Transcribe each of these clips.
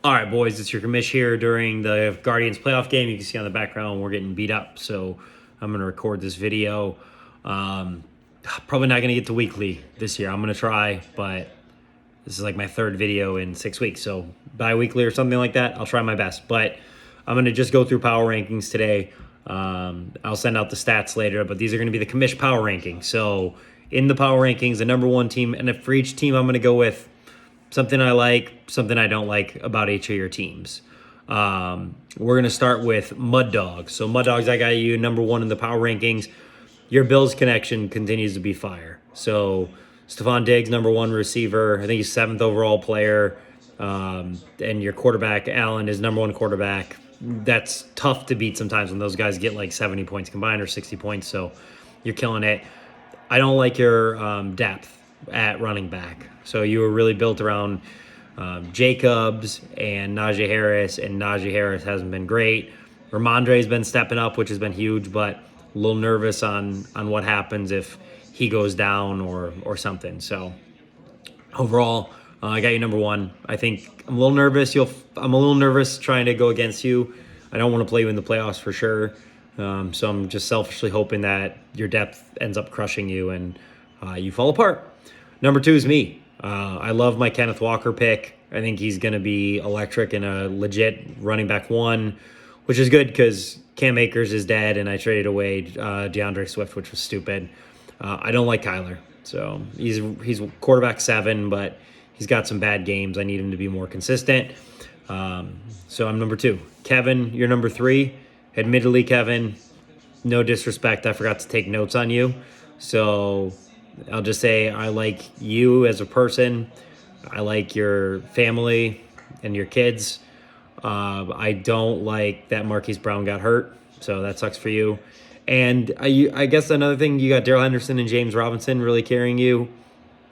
All right, boys, it's your commish here during the Guardians playoff game. You can see on the background we're getting beat up, so I'm going to record this video. Probably not going to get to weekly this year. I'm going to try, but this is like my third video in 6 weeks, so bi-weekly or something like that. I'll try my best, but I'm going to just go through power rankings today. I'll send out the stats later, but these are going to be the commish power rankings. So in the power rankings, the number one team, and for each team, I'm going to go with something I like, something I don't like about each of your teams. We're going to start with Mud Dogs. So, Mud Dogs, I got you number one in the power rankings. Your Bills connection continues to be fire. So, Stephon Diggs, number one receiver. I think he's seventh overall player. And your quarterback, Allen, is number one quarterback. That's tough to beat sometimes when those guys get like 70 points combined or 60 points. So, you're killing it. I don't like your depth at running back. So you were really built around Jacobs and Najee Harris, and Najee Harris hasn't been great. Ramondre's been stepping up, which has been huge, but a little nervous on what happens if he goes down or something. So overall, I got you number one. I think I'm a little nervous. I'm a little nervous trying to go against you. I don't want to play you in the playoffs for sure. So I'm just selfishly hoping that your depth ends up crushing you and you fall apart. Number two is me. I love my Kenneth Walker pick. I think he's going to be electric and a legit running back one, which is good because Cam Akers is dead and I traded away DeAndre Swift, which was stupid. I don't like Kyler. So he's quarterback 7, but he's got some bad games. I need him to be more consistent. So I'm number 2. Kevin, you're number 3. Admittedly, Kevin, no disrespect, I forgot to take notes on you. So I'll just say I like you as a person. I like your family and your kids. I don't like that Marquise Brown got hurt, so that sucks for you. And I guess another thing, you got Darrell Henderson and James Robinson really carrying you.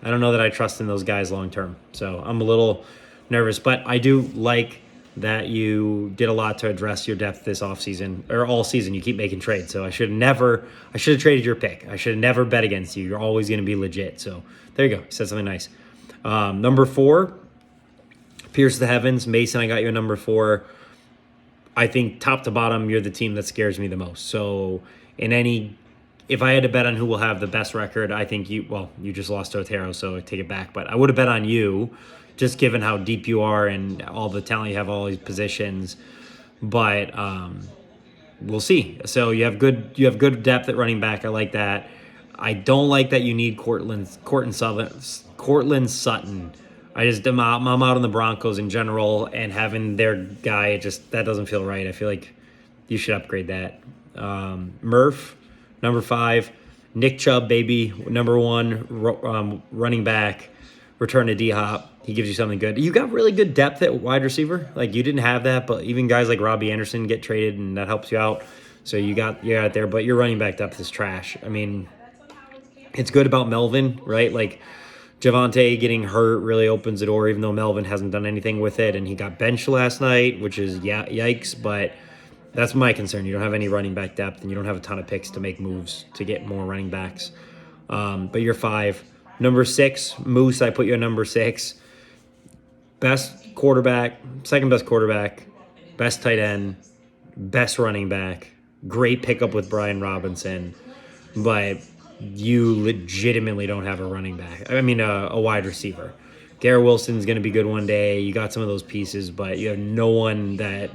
I don't know that I trust in those guys long term, so I'm a little nervous. But I do like that you did a lot to address your depth this offseason, or all season. You keep making trades, so I should have traded your pick. I should have never bet against you. You're always going to be legit. So there you go. You said something nice. Number 4, Pierce the Heavens. Mason, I got you a number 4. I think top to bottom, you're the team that scares me the most. So if I had to bet on who will have the best record, I think you just lost to Otero, so I take it back. But I would have bet on you, just given how deep you are and all the talent you have, all these positions. But we'll see. So you have good depth at running back. I like that. I don't like that you need Cortland Sutton. I'm out on the Broncos in general, and having their guy, that doesn't feel right. I feel like you should upgrade that. Murph, number 5. Nick Chubb, baby, number 1 running back. Return to D-Hop. He gives you something good. You got really good depth at wide receiver. Like, you didn't have that, but even guys like Robbie Anderson get traded, and that helps you out. So you got it there, but your running back depth is trash. I mean, it's good about Melvin, right? Like, Javonte getting hurt really opens the door, even though Melvin hasn't done anything with it, and he got benched last night, which is yikes, but that's my concern. You don't have any running back depth, and you don't have a ton of picks to make moves to get more running backs. But you're 5. Number 6, Moose, I put you at number 6. Best quarterback, second best quarterback, best tight end, best running back, great pickup with Brian Robinson, but you legitimately don't have a running back. I mean, a wide receiver. Garrett Wilson's going to be good one day. You got some of those pieces, but you have no one that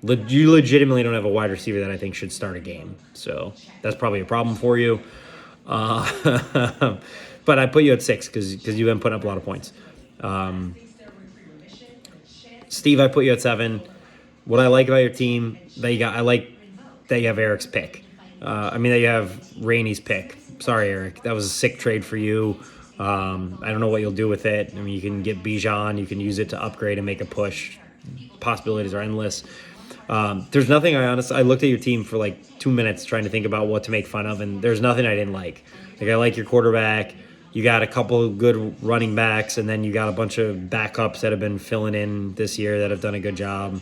you legitimately don't have a wide receiver that I think should start a game. So that's probably a problem for you. But I put you at 6 because you've been putting up a lot of points. Steve, I put you at 7. What I like about your team, I like that you have Eric's pick. That you have Rainey's pick. Sorry, Eric. That was a sick trade for you. I don't know what you'll do with it. I mean, you can get Bijan. You can use it to upgrade and make a push. Possibilities are endless. There's nothing I looked at your team for like 2 minutes trying to think about what to make fun of, and there's nothing I didn't like. Like, I like your quarterback. You got a couple of good running backs, and then you got a bunch of backups that have been filling in this year that have done a good job.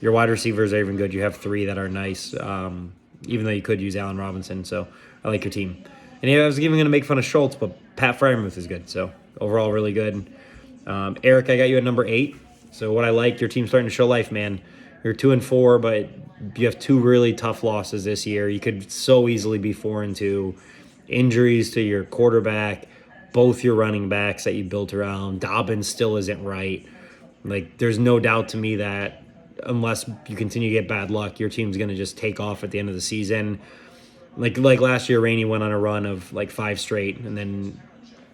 Your wide receivers are even good. You have 3 that are nice, even though you could use Allen Robinson. So I like your team. And I was even going to make fun of Schultz, but Pat Freiermuth is good. So overall, really good. Eric, I got you at number 8. So what I like, your team's starting to show life, man. You're 2-4, but you have 2 really tough losses this year. You could so easily be 4-2. Injuries to your quarterback, both your running backs that you built around. Dobbins still isn't right. Like, there's no doubt to me that unless you continue to get bad luck, your team's going to just take off at the end of the season. Like last year, Rainey went on a run of like 5 straight, and then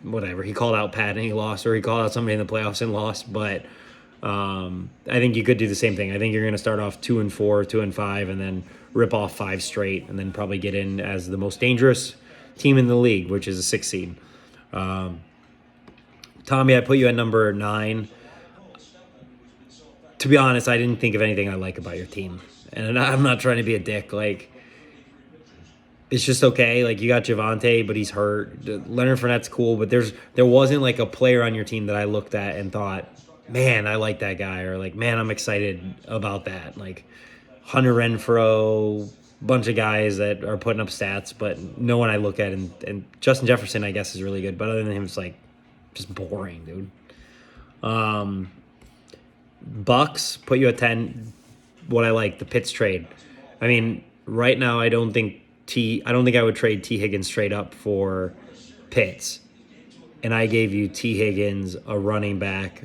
whatever. He called out Pat and he lost, or he called out somebody in the playoffs and lost. But I think you could do the same thing. I think you're going to start off 2-4, 2-5, and then rip off 5 straight, and then probably get in as the most dangerous team in the league, which is a 6th seed. Tommy, I put you at number 9. To be honest, I didn't think of anything I like about your team, and I'm not trying to be a dick. Like, it's just okay. Like, you got Javonte, but he's hurt. Leonard Fournette's cool, but there wasn't like a player on your team that I looked at and thought, man, I like that guy, or like, man, I'm excited about that. Like Hunter Renfrow, bunch of guys that are putting up stats, but no one I look at. And Justin Jefferson, I guess, is really good, but other than him, it's like just boring, dude. Bucks put you at 10. What I like, the Pitts trade. I mean, right now, I don't think I would trade T. Higgins straight up for Pitts. And I gave you T. Higgins, a running back,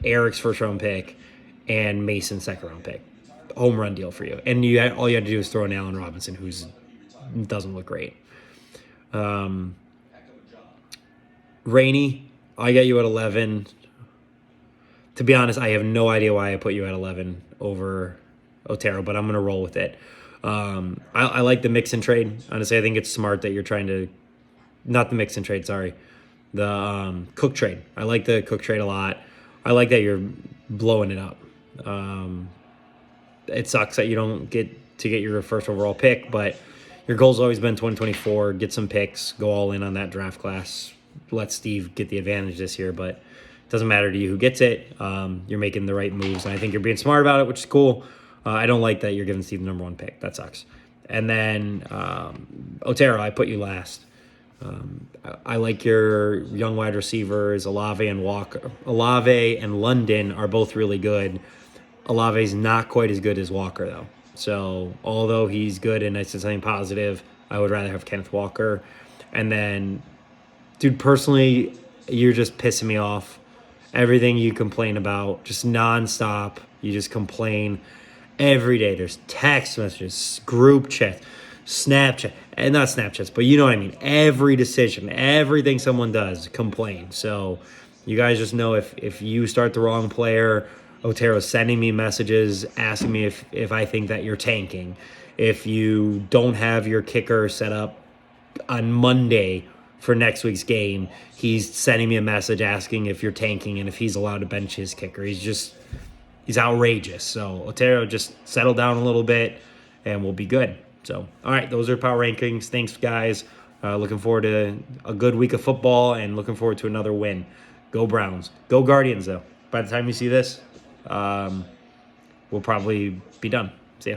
Eric's 1st-round pick, and Mason's 2nd-round pick. Home run deal for you. And all you had to do is throw in Allen Robinson, who doesn't look great. Rainey, I got you at 11. To be honest, I have no idea why I put you at 11 over Otero, but I'm going to roll with it. I like the mix and trade. Honestly, I think it's smart that you're trying to, not the mix and trade, sorry, the Cook trade. I like the Cook trade a lot. I like that you're blowing it up. It sucks that you don't get your 1st overall pick, but your goal's always been 2024, get some picks, go all in on that draft class, let Steve get the advantage this year, but it doesn't matter to you who gets it. You're making the right moves, and I think you're being smart about it, which is cool. I don't like that you're giving Steve the number 1 pick. That sucks. And then Otero, I put you last. I like your young wide receivers, Olave and Walker. Olave and London are both really good. Olave's not quite as good as Walker, though. So although he's good and it's something positive, I would rather have Kenneth Walker. And then, dude, personally, you're just pissing me off. Everything you complain about, just nonstop. You just complain every day. There's text messages, group chat, Snapchat, and not Snapchats, but you know what I mean. Every decision, everything someone does, complain. So you guys just know if you start the wrong player, Otero's sending me messages asking me if I think that you're tanking. If you don't have your kicker set up on Monday for next week's game, he's sending me a message asking if you're tanking and if he's allowed to bench his kicker. He's outrageous. So Otero, just settle down a little bit and we'll be good. So, all right, those are power rankings. Thanks, guys. Looking forward to a good week of football and looking forward to another win. Go Browns. Go Guardians, though. By the time you see this, we'll probably be done. See ya.